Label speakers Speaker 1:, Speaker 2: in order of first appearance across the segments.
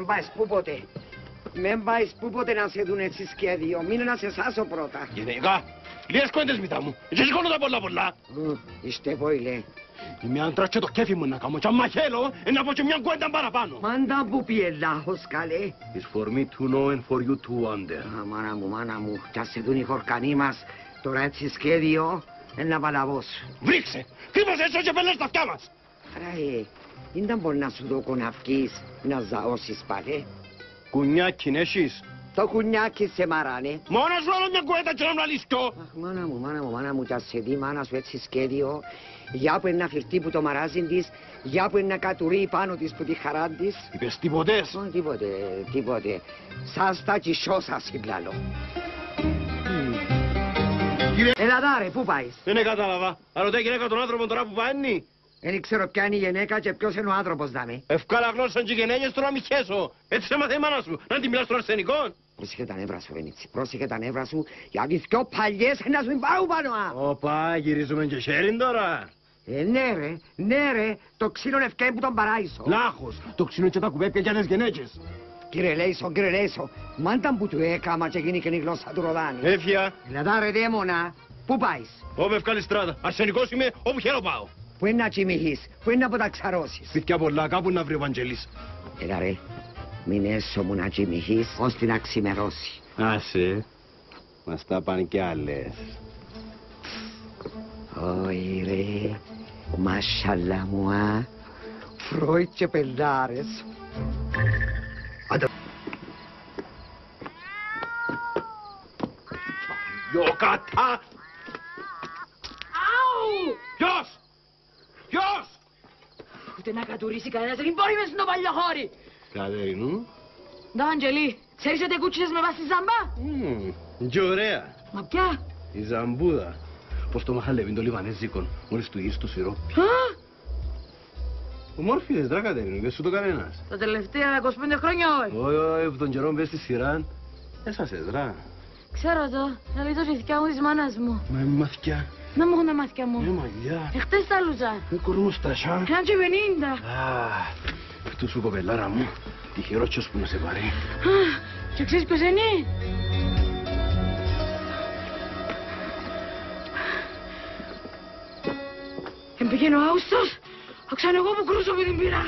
Speaker 1: Μην πάεις πού ποτέ. Μην πάεις πού ποτέ να σε δουν έτσι σχέδιο. Μείνε να σε σάσω πρώτα.
Speaker 2: Γυναίκα, λίγες κόντες μητά μου. Και σηκώνω τα πολλά.
Speaker 1: Είστε πόιλε.
Speaker 2: Είμαι άντρας και το κέφι μου να κάνω. Και άμα θέλω, να πω και μια κουέντα παραπάνω.
Speaker 1: Μάντα που πιε λάχος καλέ.
Speaker 2: It's for me to know and for you to wonder.
Speaker 1: Μάνα μου, κι ας σε δουν οι χορκανοί μας. Τώρα έτσι σχέδιο, να παλαβώσω.
Speaker 2: Βρίξε, κρύβωσε έσω και πέλες τα αυτιά μας.
Speaker 1: Άρα, δεν μπορεί να σου δω να βγεις, να ζαώσεις πάλι.
Speaker 2: Κουνιάκι έχεις.
Speaker 1: Το κουνιάκι σε μαράνε.
Speaker 2: Μόνο σου άλλο μια κουέτα και να μου λαλείς πιο.
Speaker 1: Αχ, μάνα μου, κι ας σε δει μάνα σου έτσι σχέδιο. Για που είναι να φυρτεί που το μαράζιν της, για που είναι να κατουρεί πάνω της που τη χαρά της.
Speaker 2: Είπες τίποτες.
Speaker 1: Τίποτε. Σας τα κισώσα συγκλάλω. Έλα δάρε, πού πάεις.
Speaker 2: Δεν κατάλαβα. Αρωτέ γυναίκα τον άνθρωπο τώρα που πάνει.
Speaker 1: Δεν ξέρω ποια είναι η γυναίκα και ποιος είναι ο άνθρωπος δάμε.
Speaker 2: Ευκάλα γνώσαν και γενέγες του να μη χέσω. Έτσι έμαθε η μάνα σου. Να την μιλάς στον αρσενικό.
Speaker 1: Πρόσεχε τα νεύρα σου, Βενίτσι. Πρόσεχε τα νεύρα σου, γιατί δυο παλιές να σου πάω πάνω.
Speaker 2: Οπα, γυρίζουμε και χέριν τώρα.
Speaker 1: Ναι ρε, το ξύλο ευκέν που τον παράισω.
Speaker 2: Λάχος, το ξύλο και τα κουβέπια για τις γυναίκες.
Speaker 1: Κύριε Λέισο, μάνταν που του έκαμα και γίνει και η γλώσσα του Ροδάνη.
Speaker 2: Έφια.
Speaker 1: Λαδά ρε δαίμονα, πού πάεις.
Speaker 2: Όπου ευκάλει στράτα. Αρσενικός είμαι, όπου χαίρω πάω.
Speaker 1: Πού είναι να τσιμηθείς, πού είναι να αποταξαρώσεις.
Speaker 2: Σπίτια πολλά, κάπου να βρει ο Βαγγέλης.
Speaker 1: Έλα ρε, μην έσω μου να τσιμηθείς, ώστε να ξημερώσει.
Speaker 2: Άσε, μας τα πάνε κι άλλες.
Speaker 1: Όχι ρε, μασχαλά μου, φρόι και πελάρες.
Speaker 2: Γιο κατά!
Speaker 3: Αου!
Speaker 2: Ποιος!
Speaker 3: Ούτε να κατουρίσει κανένας, δεν μπορεί μέσα στο παλιοχώρι.
Speaker 2: Κατερινού.
Speaker 3: Ντα, Αντζελή, ξέρεις ότι κούτσισες με βάση ζαμπά.
Speaker 2: Και ωραία.
Speaker 3: Μα ποια?
Speaker 2: Η ζαμπούδα. Πως το μαχαλεύει το Λιβανέζικο, μόλις του γύρισε το σιρόπι. Ομόρφιδες δρά Κατερινού, δεν σου το κανένας.
Speaker 3: Τα τελευταία 25 χρόνια όχι.
Speaker 2: Όχι, από τον καιρό μπες στη σειρά. Έσασες δρά.
Speaker 3: Ξέρω το, να λύτω η θηκιά μου της μάνας μου.
Speaker 2: Μα μαθηκιά.
Speaker 3: Να μου έχουν τα μάτια μου.
Speaker 2: Μαγιά.
Speaker 3: Εχθές τα λούζα.
Speaker 2: Κορμοστασιά.
Speaker 3: Έναν και 50.
Speaker 2: Αυτό σου κοπελάρα μου, τυχερότσος που να σε πάρει.
Speaker 3: Και ξέρεις ποιος είναι. Εμπήγαινε ο Άουστος, αξάνε εγώ που κρούσω με την πύρα.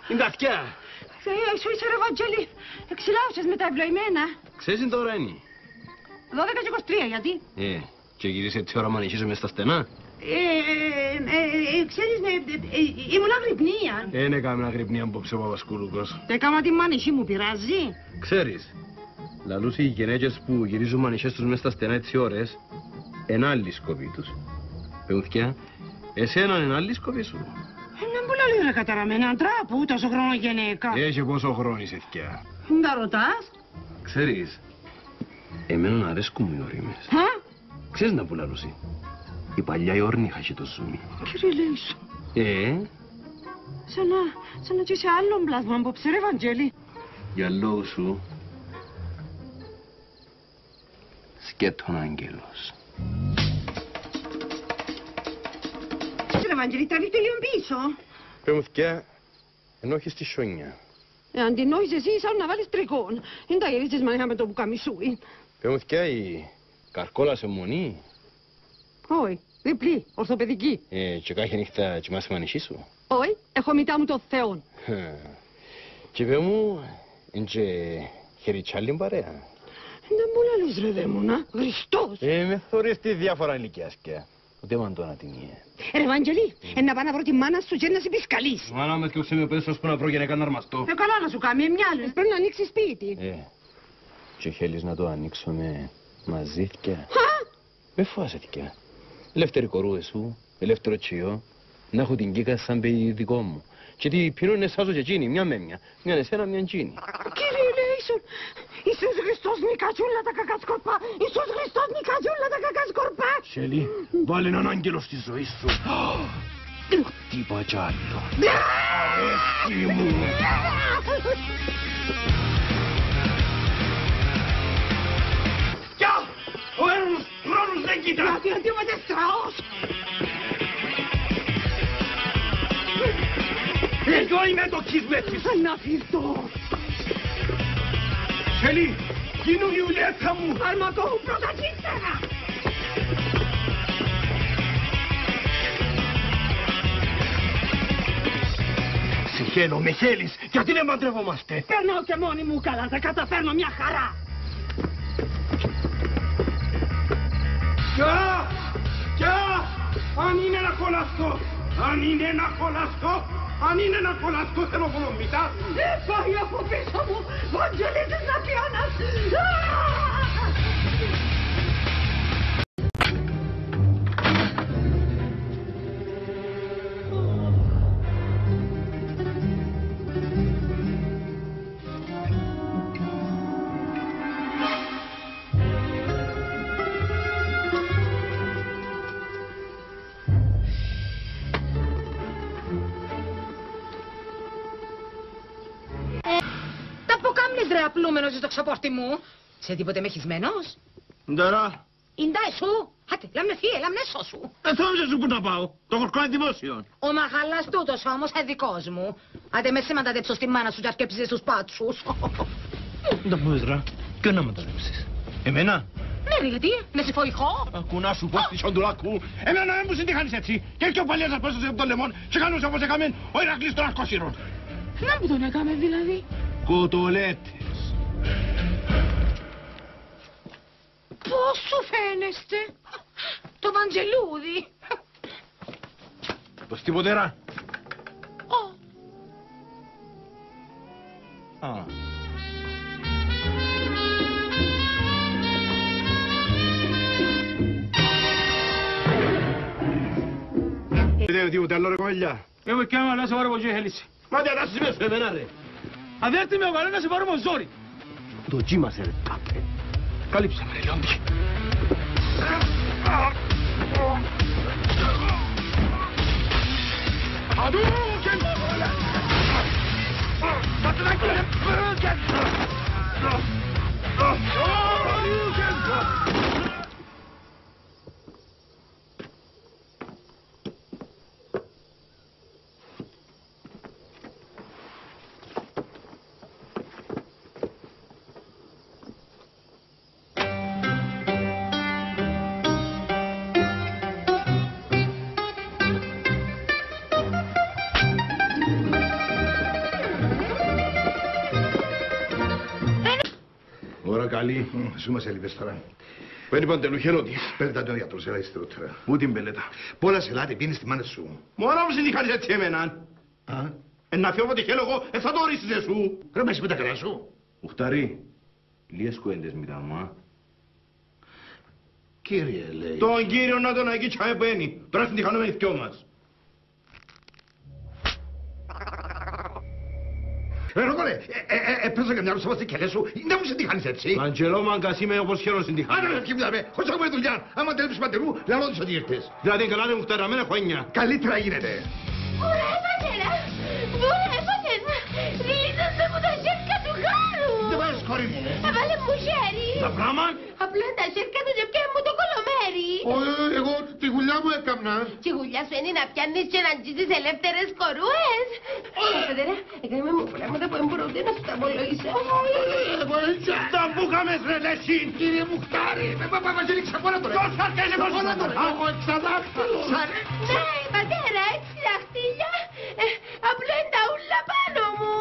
Speaker 2: Είναι τα αυτιά.
Speaker 3: Σου είσαι ρε Βαγγέλη, εξηλάουσες με τα ευλοημένα.
Speaker 2: Ξέρεις είναι τώρα είναι.
Speaker 3: 12 και 23, γιατί.
Speaker 2: Και γυρίσει έτσι ώρα μανιχίζω μες στα στενά.
Speaker 3: Ξέρεις, ήμουν αγρυπνία.
Speaker 2: Είναι κάμενα αγρυπνία απόψε ο Παπασκούλουκος.
Speaker 3: Έκαμα τη μάνιχή μου, πειράζει.
Speaker 2: Ξέρεις, λαλούς οι γυναίκες που γυρίζουν μανιχές τους μες στα στενά έτσι ώρες, εν άλλη σκοπή τους. Πεούθηκια, εσένα εν άλλη σκοπή σου.
Speaker 3: Είναι πολύ λίγο ρε καταραμένα τράπου, τόσο χρόνο γενέκα.
Speaker 2: Έχει πόσο χρόνο είσαι θκιά.
Speaker 3: Τα ρωτάς.
Speaker 2: Ξέρεις, εμένα αρέσκουν μου οι ορίμες. Ξέρεις να που λαλούσι. Η παλιά η όρνηχα έχει το ζούμι.
Speaker 3: Κύριε Λέισο. Σαν να και σε άλλον πλάσμα απόψε ρε Βαγγέλη.
Speaker 2: Για λόγου σου, σκέτον άγγελος.
Speaker 3: Ρε Βαγγέλη, τραβήστε λίγο πίσω.
Speaker 2: Πέμουθηκια, ενώ έχεις τη σιόνια.
Speaker 3: Αν την νόησες εσύ, σαν να βάλεις τρικόν. Είναι τα γυρίσεις μανίχα με το μπουκαμισούι.
Speaker 2: Πέμουθηκια, η καρκόλα σε μονή.
Speaker 3: Όχι, διπλή, ορθοπαιδική.
Speaker 2: Και κάθε νύχτα κοιμάσαι μανισί σου.
Speaker 3: Όχι, έχω μητά μου το Θεόν.
Speaker 2: Και πέ μου, είναι και χεριτσάλιν παρέα.
Speaker 3: Δεν μου λαλείς ρε δαίμονα, Χριστός.
Speaker 2: Με θωρείς τη διάφορα ηλικίας και ούτε μαντώνα την ίε.
Speaker 3: Ρε Βαγγελή, να πάω να βρω τη μάνα σου και να σε πεις καλής.
Speaker 2: Μάνα με θυκόψε με πέσος που να βρω για να κάνω αρμαστό.
Speaker 3: Καλά να σου κάνει, μυάλες, πρέπει να ανοίξεις σπίτι.
Speaker 2: Και θέλεις να το ανοίξουμε μαζί θκια. Με φοβάσαι θκια. Ελεύθερη κορού εσού, ελεύθερο τσιό, να έχω την κύκα σαν παιδί δικό μου. Και τι πίνουν εσάζω και εκείνη, μια με μια. Μια εσένα, μια εκείνη.
Speaker 3: Κύριε Λέισον, Ιησούς Χριστός νικατσούλα τα κακασκορπά. Ιησούς Χριστός νικατσούλα τα κακασκορπά.
Speaker 2: Σέλη, βάλε έναν άγγελο στη ζωή σου. Χτύπα κι άλλο. Αρέσκει μου. Κι! Ο ένας χρόνος δεν κοίτα.
Speaker 3: Γιατί αντίβατε στραός.
Speaker 2: Εγώ είμαι το κυσμέτης.
Speaker 3: Να φυρτώ.
Speaker 2: Σέλη, γίνου η ουλέτα μου.
Speaker 3: Αρματώου πρώτα κύστερα.
Speaker 2: Συχαίνω, με θέλεις. Γιατί δεν παντρευόμαστε.
Speaker 3: Περνάω και μόνη μου καλά, τα καταφέρνω μια χαρά.
Speaker 2: Κι! Αν είναι ένα κολαστό, θέλω κολομπιτά.
Speaker 3: Πάει από πίσω μου, Βαγγελίτης Ναπιώνας. Ρε απλούμενος στο ξαπόρτι μου. Σε τίποτε μεχισμένος.
Speaker 2: Νταρά.
Speaker 3: Ιντά εσού. Άτε, λάμνε φύε, λάμνε σώσου.
Speaker 2: Θόμιζε σου που να πάω. Το χορκό είναι δημόσιο.
Speaker 3: Ο μαχαλάς τούτος όμως είναι δικός μου. Άντε με σήμαντα τέψω στη μάνα σου και αρκέψεις στους πάτσους.
Speaker 2: Δεν μου δρά. Και να με το ρέψεις. Εμένα.
Speaker 3: Ναι ρε γιατί, με συμφωηχώ.
Speaker 2: Ακού να σου πω στη σοντουλάκου. Εμένα δεν μου συντυχάνεις έτσι. Και έρχεται ο παλιάς να πέσω από το λεμόν και κάνουν όπως έκαμε ο Ηρακλής των Αρκόσυρων.
Speaker 3: Να μου τον έκαμε δηλαδή.
Speaker 2: Κοτολέτες.
Speaker 3: Πώς σου φαίνεστε. Το Βαντζελούδι.
Speaker 2: Το στιποτέρα. Δεν τίποτε άλλο ρε κομμέλια.
Speaker 4: Εγώ και άμα να σε πάρω από χέληση.
Speaker 2: Μα δεν θα σημαίνει σε εμένα ρε.
Speaker 4: Αδέρτη με ο καλό να σε πάρω από ζόρι.
Speaker 2: Το τζίμασε ρε τάπε.
Speaker 4: Καλύψε με ρε Λιόντρη.
Speaker 2: Hadouken! Ώρα καλή.
Speaker 5: Σου μας έλειπες τώρα.
Speaker 2: Παίρνει παντελουχένο της.
Speaker 5: Πέλετα τον γιατρό, σε έλα υστερότερα.
Speaker 2: Πού την πέλετα.
Speaker 5: Πολλά σε λάτε, πίνεις τη μάνα σου.
Speaker 2: Μόνο μου συνδυχάνεις έτσι εμέναν. Να φιώ από τη χέλω εγώ, θα το ορίσεις εσύ.
Speaker 5: Ρε μέσα με τα καλά σου.
Speaker 2: Ουχταρί. Λίγες κουέντες μητά μου, α.
Speaker 5: Κύριε, λέει.
Speaker 2: Τον κύριο να τον αγγίξει χάμε που είναι. Τώρα συνδυχάνομαι οι δυο μας.
Speaker 5: Ροκόλε, πέσα και μια ρούσα στη κελέ σου, δεν μου συντυχάνεις έτσι.
Speaker 2: Αντζελό μαγκας είμαι όπως χαίρος συνδυχάνω.
Speaker 5: Άρα, και μιλάμε, χωρίς έχουμε δουλειά. Άμα τελείψεις παντελού, λαλό της ότι ήρθες.
Speaker 2: Δηλαδή καλά είναι μουχταραμένα χρόνια.
Speaker 5: Καλύτερα γίνεται.
Speaker 6: Ωραία, πατέρα! Ωραία, πατέρα! Λύσαστε μου τα σέρκα του χάρου!
Speaker 5: Δεν βάζεις κόρη μου.
Speaker 6: Έβαλε μου χέρι!
Speaker 2: Τα πράγμα.
Speaker 6: Απλά τα σέρκα του και πιάνε μου το κολομέρι!
Speaker 5: Εγώ τη γουλιά μου έκαμνα.
Speaker 6: Και η γουλιά σου είναι να πιάνεις και να αγγίζεις ελεύθερες κορούες! Πατέρα, έκαμε μου πράγματα που εμπορούνται να σου τα απολογήσω.
Speaker 2: Τα μπούκαμες ρε λεσίν.
Speaker 5: Κύριε Μουχτάρη, Βασίλη, ξαπόλα τώρα.
Speaker 2: Πώς αρκέσαι πως
Speaker 5: Ξαπόλα τώρα. Έχω εξαδάχτυλο.
Speaker 6: Ναι, πατέρα, έτσι δαχτύλια. Απλά είναι τα ούλα πάνω μου.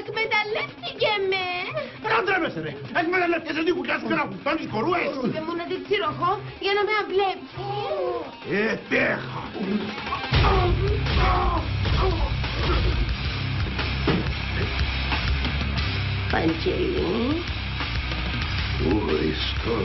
Speaker 6: Εκμεταλλεύτηκε με.
Speaker 2: Ραντρέμεσαι ρε. Εκμεταλλεύτηκες τη γουλιά σου και να κουφτώνεις κορούες.
Speaker 6: Είπε μου να τη τσιροχώ για να με αμπλέψει.
Speaker 2: Ετέχα.
Speaker 6: Παντζελή.
Speaker 5: Οριστό.